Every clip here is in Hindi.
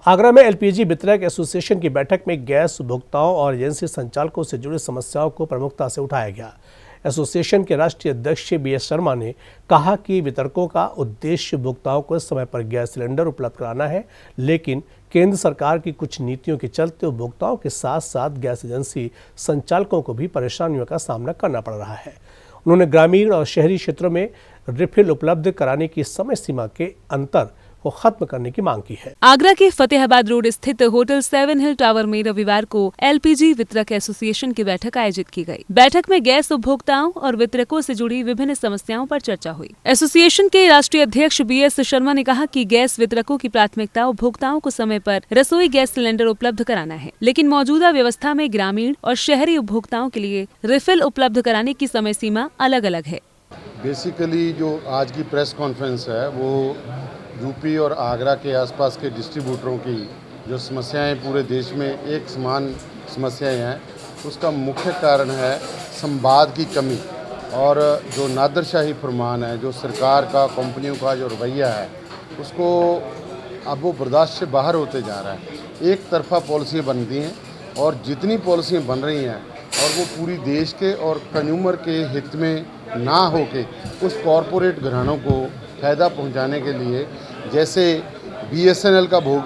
आगरा में एलपीजी वितरक एसोसिएशन की बैठक में गैस उपभोक्ताओं और एजेंसी संचालकों से जुड़ी समस्याओं को प्रमुखता से उठाया गया। एसोसिएशन के राष्ट्रीय अध्यक्ष बीएस शर्मा ने कहा कि वितरकों का उद्देश्य उपभोक्ताओं को समय पर गैस सिलेंडर उपलब्ध कराना है, लेकिन केंद्र सरकार की कुछ नीतियों के चलते उपभोक्ताओं के साथ साथ गैस एजेंसी संचालकों को भी परेशानियों का सामना करना पड़ रहा है। उन्होंने ग्रामीण और शहरी क्षेत्रों में रिफिल उपलब्ध कराने की समय सीमा के अंतर को खत्म करने की मांग की है। आगरा के फतेहाबाद रोड स्थित होटल 7 हिल टावर में रविवार को एलपीजी वितरक एसोसिएशन की बैठक आयोजित की गई। बैठक में गैस उपभोक्ताओं और वितरकों से जुड़ी विभिन्न समस्याओं पर चर्चा हुई। एसोसिएशन के राष्ट्रीय अध्यक्ष बीएस शर्मा ने कहा कि गैस वितरकों की प्राथमिकता उपभोक्ताओं को समय पर रसोई गैस सिलेंडर उपलब्ध कराना है, लेकिन मौजूदा व्यवस्था में ग्रामीण और शहरी उपभोक्ताओं के लिए रिफिल उपलब्ध कराने की समय सीमा अलग अलग है। बेसिकली जो आज की प्रेस कॉन्फ्रेंस है वो यूपी और आगरा के आसपास के डिस्ट्रीब्यूटरों की जो समस्याएं पूरे देश में एक समान समस्याएं हैं, उसका मुख्य कारण है संवाद की कमी और जो नादरशाही फरमान है, जो सरकार का कंपनियों का जो रवैया है, उसको अब वो बर्दाश्त से बाहर होते जा रहा है। एक तरफा पॉलिसियाँ बनती हैं और जितनी पॉलिसियाँ बन रही हैं और वो पूरी देश के और कंज्यूमर के हित में ना होके उस कॉरपोरेट घरानों को फ़ायदा पहुंचाने के लिए जैसे बीएसएनएल का भोग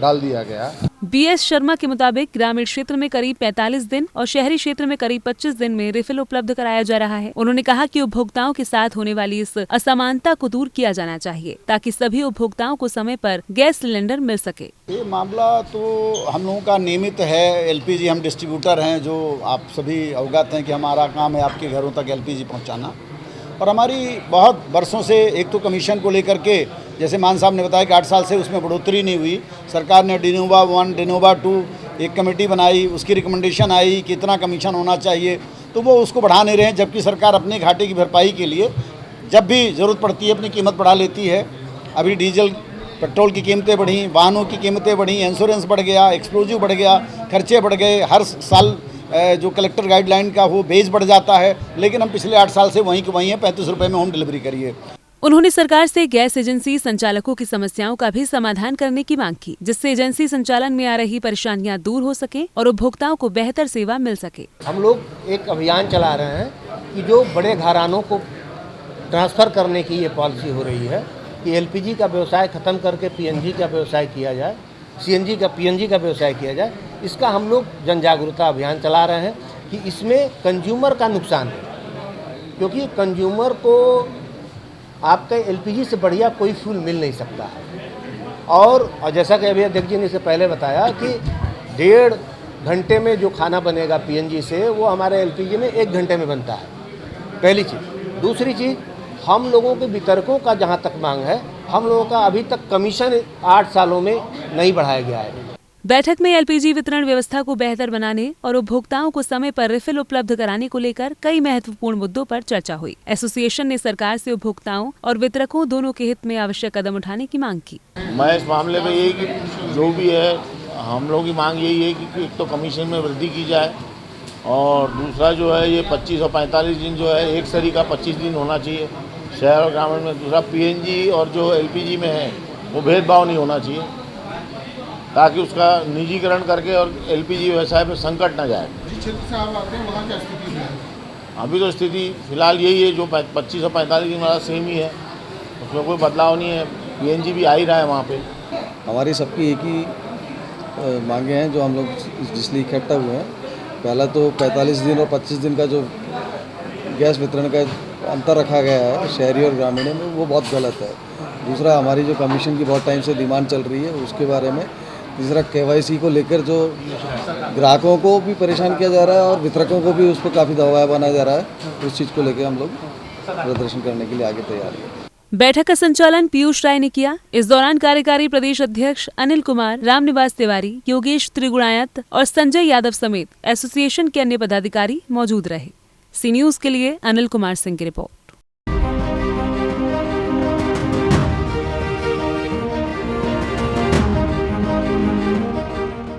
डाल दिया गया। बीएस शर्मा के मुताबिक ग्रामीण क्षेत्र में करीब 45 दिन और शहरी क्षेत्र में करीब 25 दिन में रिफिल उपलब्ध कराया जा रहा है। उन्होंने कहा कि उपभोक्ताओं के साथ होने वाली इस असमानता को दूर किया जाना चाहिए ताकि सभी उपभोक्ताओं को समय पर गैस सिलेंडर मिल सके। ये मामला तो हम लोगों का नियमित है। एलपीजी हम डिस्ट्रीब्यूटर हैं, जो आप सभी अवगत हैं कि हमारा काम है आपके घरों तक एलपीजी पहुँचाना। और हमारी बहुत बरसों से एक तो कमीशन को लेकर के, जैसे मान साहब ने बताया कि 8 साल से उसमें बढ़ोतरी नहीं हुई। सरकार ने डिनोवा 1, डिनोवा 2 एक कमेटी बनाई, उसकी रिकमेंडेशन आई कि इतना कमीशन होना चाहिए, तो वो उसको बढ़ा नहीं रहे हैं, जबकि सरकार अपने घाटे की भरपाई के लिए जब भी ज़रूरत पड़ती है अपनी कीमत बढ़ा लेती है। अभी डीजल पेट्रोल की कीमतें बढ़ी, वाहनों की कीमतें बढ़ी, इंश्योरेंस बढ़ गया, एक्सप्लोजिव बढ़ गया, खर्चे बढ़ गए। हर साल जो कलेक्टर गाइडलाइन का वो बेस बढ़ जाता है, लेकिन हम पिछले 8 साल से वहीं के वहीं हैं। 35 रुपये में होम डिलीवरी करिए। उन्होंने सरकार से गैस एजेंसी संचालकों की समस्याओं का भी समाधान करने की मांग की, जिससे एजेंसी संचालन में आ रही परेशानियां दूर हो सके और उपभोक्ताओं को बेहतर सेवा मिल सके। हम लोग एक अभियान चला रहे हैं कि जो बड़े घरानों को ट्रांसफ़र करने की ये पॉलिसी हो रही है कि एलपीजी का व्यवसाय ख़त्म करके पीएनजी का व्यवसाय किया जाए, पीएनजी का व्यवसाय किया जाए। इसका हम लोग जन जागरूकता अभियान चला रहे हैं कि इसमें कंज्यूमर का नुकसान है, क्योंकि कंज्यूमर को आपका एलपीजी से बढ़िया कोई फ्यूल मिल नहीं सकता है। और जैसा कि अभी अध्यक्ष जी ने इससे पहले बताया कि 1.5 घंटे में जो खाना बनेगा पीएनजी से, वो हमारे एलपीजी में 1 घंटे में बनता है, पहली चीज़। दूसरी चीज़, हम लोगों के वितरकों का जहाँ तक मांग है, हम लोगों का अभी तक कमीशन 8 सालों में नहीं बढ़ाया गया है। बैठक में एलपीजी वितरण व्यवस्था को बेहतर बनाने और उपभोक्ताओं को समय पर रिफिल उपलब्ध कराने को लेकर कई महत्वपूर्ण मुद्दों पर चर्चा हुई। एसोसिएशन ने सरकार से उपभोक्ताओं और वितरकों दोनों के हित में आवश्यक कदम उठाने की मांग की। मैं इस मामले में यही कि जो भी है, हम लोगों की मांग यही है कि एक तो कमीशन में वृद्धि की जाए और दूसरा जो है ये 25 और 45 दिन जो है एक सरी का 25 दिन होना चाहिए शहर और ग्रामीण में। दूसरा पीएनजी और जो एलपीजी में है वो भेदभाव नहीं होना चाहिए, ताकि उसका निजीकरण करके और एलपीजी व्यवसाय में संकट न जाए। जिस क्षेत्र से आप आते हैं वहाँ क्या स्थिति है? अभी तो स्थिति फिलहाल यही है, जो 25 और 45 दिन वाला सेम ही है, उसमें कोई बदलाव नहीं है। पीएनजी भी आ ही रहा है वहाँ पे। हमारी सबकी एक ही मांगे हैं जो हम लोग इसलिए इकट्ठा हुए हैं। पहला तो 45 दिन और 25 दिन का जो गैस वितरण का अंतर रखा गया है शहरी और ग्रामीण में, वो बहुत गलत है। दूसरा, हमारी जो कमीशन की बहुत टाइम से डिमांड चल रही है उसके बारे में। तीसरा, केवाईसी को लेकर जो ग्राहकों को भी परेशान किया जा रहा है और वितरकों को भी उस पर काफ़ी दबाव बनाया जा रहा है। उस चीज़ को लेकर हम लोग प्रदर्शन करने के लिए आगे तैयार हैं। बैठक का संचालन पीयूष राय ने किया। इस दौरान कार्यकारी प्रदेश अध्यक्ष अनिल कुमार, रामनिवास तिवारी, योगेश त्रिगुणायत और संजय यादव समेत एसोसिएशन के अन्य पदाधिकारी मौजूद रहे। सी न्यूज़ के लिए अनिल कुमार सिंह की रिपोर्ट।